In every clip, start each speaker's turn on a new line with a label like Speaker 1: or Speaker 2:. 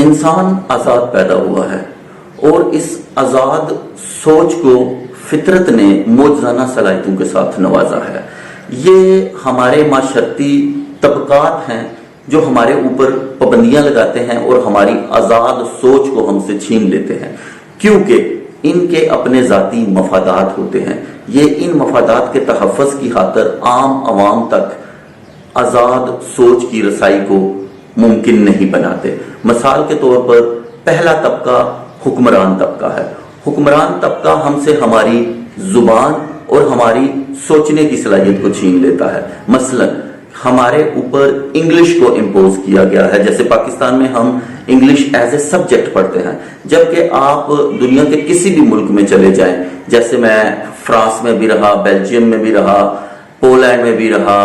Speaker 1: انسان آزاد پیدا ہوا ہے اور اس آزاد سوچ کو فطرت نے معجزانہ صلاحیتوں کے ساتھ نوازا ہے۔ یہ ہمارے معاشرتی طبقات ہیں جو ہمارے اوپر پابندیاں لگاتے ہیں اور ہماری آزاد سوچ کو ہم سے چھین لیتے ہیں، کیونکہ ان کے اپنے ذاتی مفادات ہوتے ہیں۔ یہ ان مفادات کے تحفظ کی خاطر عام عوام تک آزاد سوچ کی رسائی کو ممکن نہیں بناتے۔ مثال کے طور پر پہلا طبقہ حکمران طبقہ ہے۔ حکمران طبقہ ہم سے ہماری زبان اور ہماری سوچنے کی صلاحیت کو چھین لیتا ہے۔ مثلا ہمارے اوپر انگلش کو امپوز کیا گیا ہے، جیسے پاکستان میں ہم انگلش ایز اے سبجیکٹ پڑھتے ہیں، جبکہ آپ دنیا کے کسی بھی ملک میں چلے جائیں، جیسے میں فرانس میں بھی رہا، بیلجیم میں بھی رہا، پولینڈ میں بھی رہا،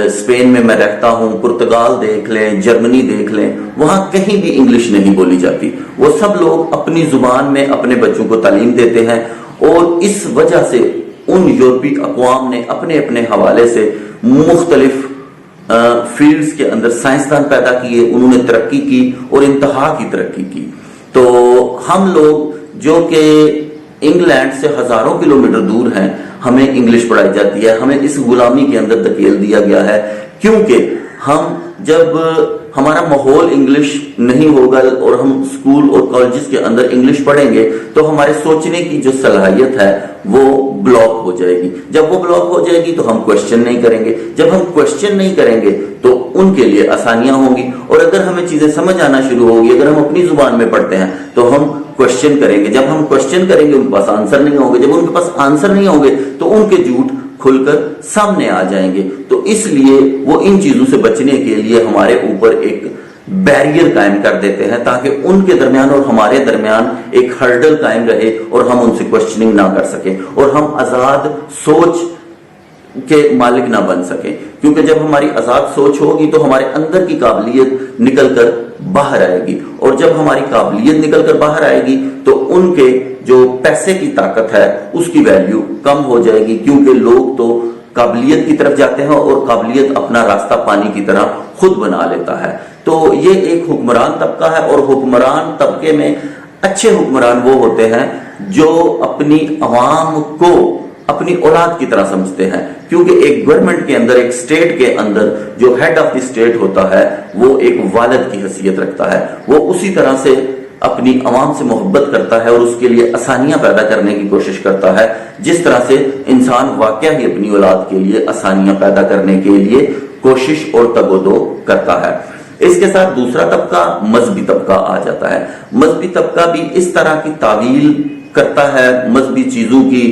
Speaker 1: اسپین میں میں رہتا ہوں، پرتگال دیکھ لیں، جرمنی دیکھ لیں، وہاں کہیں بھی انگلش نہیں بولی جاتی۔ وہ سب لوگ اپنی زبان میں اپنے بچوں کو تعلیم دیتے ہیں، اور اس وجہ سے ان یورپی اقوام نے اپنے اپنے حوالے سے مختلف فیلڈز کے اندر سائنسدان پیدا کیے، انہوں نے ترقی کی اور انتہا کی ترقی کی۔ تو ہم لوگ جو کہ انگلینڈ سے ہزاروں کلومیٹر دور ہیں، ہمیں انگلش پڑھائی جاتی ہے، ہمیں اس غلامی کے اندر دھکیل دیا گیا ہے، کیونکہ ہم جب ہمارا ماحول انگلش نہیں ہوگا اور ہم اسکول اور کالجز کے اندر انگلش پڑھیں گے تو ہمارے سوچنے کی جو صلاحیت ہے وہ بلاک ہو جائے گی۔ جب وہ بلاک ہو جائے گی تو ہم کوشچن نہیں کریں گے، جب ہم کوشچن نہیں کریں گے تو ان کے لیے آسانیاں ہوں گی، اور اگر ہمیں چیزیں سمجھ آنا شروع ہوگی، اگر ہم اپنی زبان میں پڑھتے ہیں تو ہم کوشچن کریں گے، جب ہم کوشچن کریں گے ان کے پاس آنسر نہیں ہوں گے، جب ان کے پاس آنسر نہیں ہوں گے تو ان کے جھوٹ کھل کر سامنے آ جائیں گے۔ تو اس لیے وہ ان چیزوں سے بچنے کے لیے ہمارے اوپر ایک بیریئر قائم کر دیتے ہیں، تاکہ ان کے درمیان اور ہمارے درمیان ایک ہرڈل قائم رہے اور ہم ان سے کوشچننگ نہ کر سکیں اور ہم آزاد سوچ کے مالک نہ بن سکیں۔ کیونکہ جب ہماری آزاد سوچ ہوگی تو ہمارے اندر کی قابلیت نکل کر باہر آئے گی، اور جب ہماری قابلیت نکل کر باہر آئے گی تو ان کے جو پیسے کی طاقت ہے اس کی ویلیو کم ہو جائے گی، کیونکہ لوگ تو قابلیت کی طرف جاتے ہیں اور قابلیت اپنا راستہ پانی کی طرح خود بنا لیتا ہے۔ تو یہ ایک حکمران طبقہ ہے، اور حکمران طبقے میں اچھے حکمران وہ ہوتے ہیں جو اپنی عوام کو اپنی اولاد کی طرح سمجھتے ہیں، کیونکہ ایک گورنمنٹ کے اندر، ایک اسٹیٹ کے اندر جو ہیڈ آف دی اسٹیٹ ہوتا ہے وہ ایک والد کی حیثیت رکھتا ہے، وہ اسی طرح سے اپنی عوام سے محبت کرتا ہے اور اس کے لیے آسانیاں پیدا کرنے کی کوشش کرتا ہے، جس طرح سے انسان واقعہ ہی اپنی اولاد کے لیے آسانیاں پیدا کرنے کے لیے کوشش اور تگ و دو کرتا ہے۔ اس کے ساتھ دوسرا طبقہ مذہبی طبقہ آ جاتا ہے۔ مذہبی طبقہ بھی اس طرح کی تعویل کرتا ہے مذہبی چیزوں کی،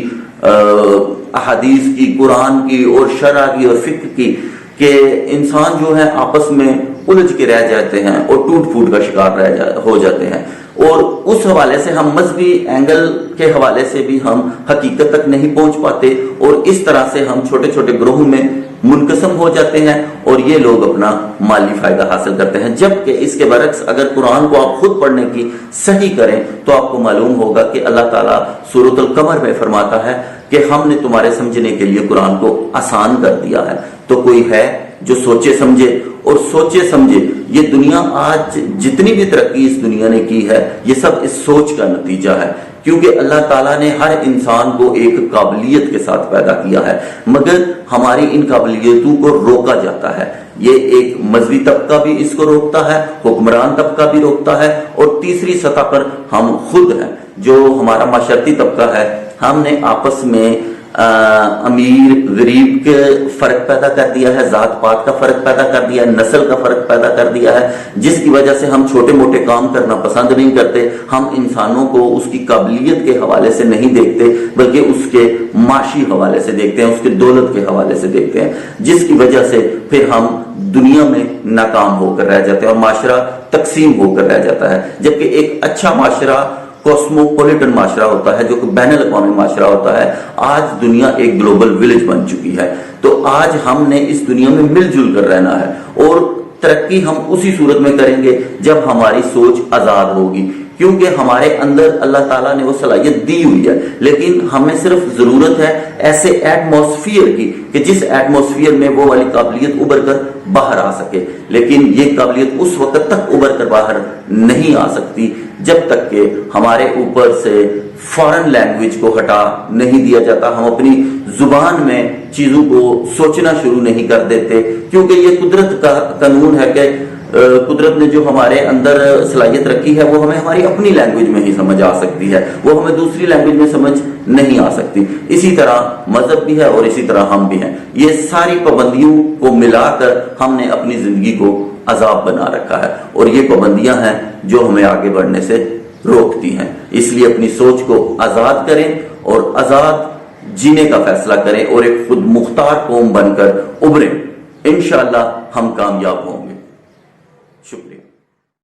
Speaker 1: احادیث کی، قرآن کی اور شرع کی اور فقہ کی، کہ انسان جو ہے آپس میں الجھ کے رہ جاتے ہیں اور ٹوٹ پھوٹ کا شکار ہو جاتے ہیں، اور اس حوالے سے ہم مذہبی اینگل کے حوالے سے بھی ہم حقیقت تک نہیں پہنچ پاتے، اور اس طرح سے ہم چھوٹے چھوٹے گروہوں میں منقسم ہو جاتے ہیں اور یہ لوگ اپنا مالی فائدہ حاصل کرتے ہیں۔ جبکہ اس کے برعکس اگر قرآن کو آپ خود پڑھنے کی صحیح کریں تو آپ کو معلوم ہوگا کہ اللہ تعالیٰ سورۃ القمر میں فرماتا ہے کہ ہم نے تمہارے سمجھنے کے لیے قرآن کو آسان کر دیا ہے۔ تو کوئی ہے جو سوچے سمجھے، اور سوچے سمجھے یہ دنیا آج جتنی بھی ترقی اس دنیا نے کی ہے یہ سب اس سوچ کا نتیجہ ہے، کیونکہ اللہ تعالیٰ نے ہر انسان کو ایک قابلیت کے ساتھ پیدا کیا ہے، مگر ہماری ان قابلیتوں کو روکا جاتا ہے۔ یہ ایک مذہبی طبقہ بھی اس کو روکتا ہے، حکمران طبقہ بھی روکتا ہے، اور تیسری سطح پر ہم خود ہیں جو ہمارا معاشرتی طبقہ ہے۔ ہم نے آپس میں امیر غریب کے فرق پیدا کر دیا ہے، ذات پات کا فرق پیدا کر دیا ہے، نسل کا فرق پیدا کر دیا ہے، جس کی وجہ سے ہم چھوٹے موٹے کام کرنا پسند نہیں کرتے۔ ہم انسانوں کو اس کی قابلیت کے حوالے سے نہیں دیکھتے بلکہ اس کے معاشی حوالے سے دیکھتے ہیں، اس کے دولت کے حوالے سے دیکھتے ہیں، جس کی وجہ سے پھر ہم دنیا میں ناکام ہو کر رہ جاتے ہیں اور معاشرہ تقسیم ہو کر رہ جاتا ہے۔ جبکہ ایک اچھا معاشرہ کوسموپولیٹن معاشرہ ہوتا ہے، جو کہ بین الاقوامی معاشرہ ہوتا ہے۔ آج دنیا ایک گلوبل ولیج بن چکی ہے، تو آج ہم نے اس دنیا میں مل جل کر رہنا ہے، اور ترقی ہم اسی صورت میں کریں گے جب ہماری سوچ آزاد ہوگی، کیونکہ ہمارے اندر اللہ تعالیٰ نے وہ صلاحیت دی ہوئی ہے، لیکن ہمیں صرف ضرورت ہے ایسے ایٹماسفیئر کی کہ جس ایٹماسفیئر میں وہ والی قابلیت ابھر کر باہر آ سکے. لیکن یہ قابلیت اس وقت تک ابھر کر باہر نہیں آ سکتی جب تک کہ ہمارے اوپر سے فارن لینگویج کو ہٹا نہیں دیا جاتا، ہم اپنی زبان میں چیزوں کو سوچنا شروع نہیں کر دیتے. کیونکہ یہ قدرت کا قانون ہے کہ قدرت نے جو ہمارے اندر صلاحیت رکھی ہے وہ ہمیں ہماری اپنی لینگویج میں ہی سمجھ آ سکتی ہے، وہ ہمیں دوسری لینگویج میں سمجھ نہیں آ سکتی. اسی طرح مذہب بھی ہے اور اسی طرح ہم بھی ہیں. یہ ساری پابندیوں کو ملا کر ہم نے اپنی زندگی کو عذاب بنا رکھا ہے، اور یہ پابندیاں ہیں جو ہمیں آگے بڑھنے سے روکتی ہیں. اس لیے اپنی سوچ کو آزاد کریں اور آزاد جینے کا فیصلہ کریں اور ایک خود مختار قوم بن کر ابھریں. انشاءاللہ ہم کامیاب ہوں گے.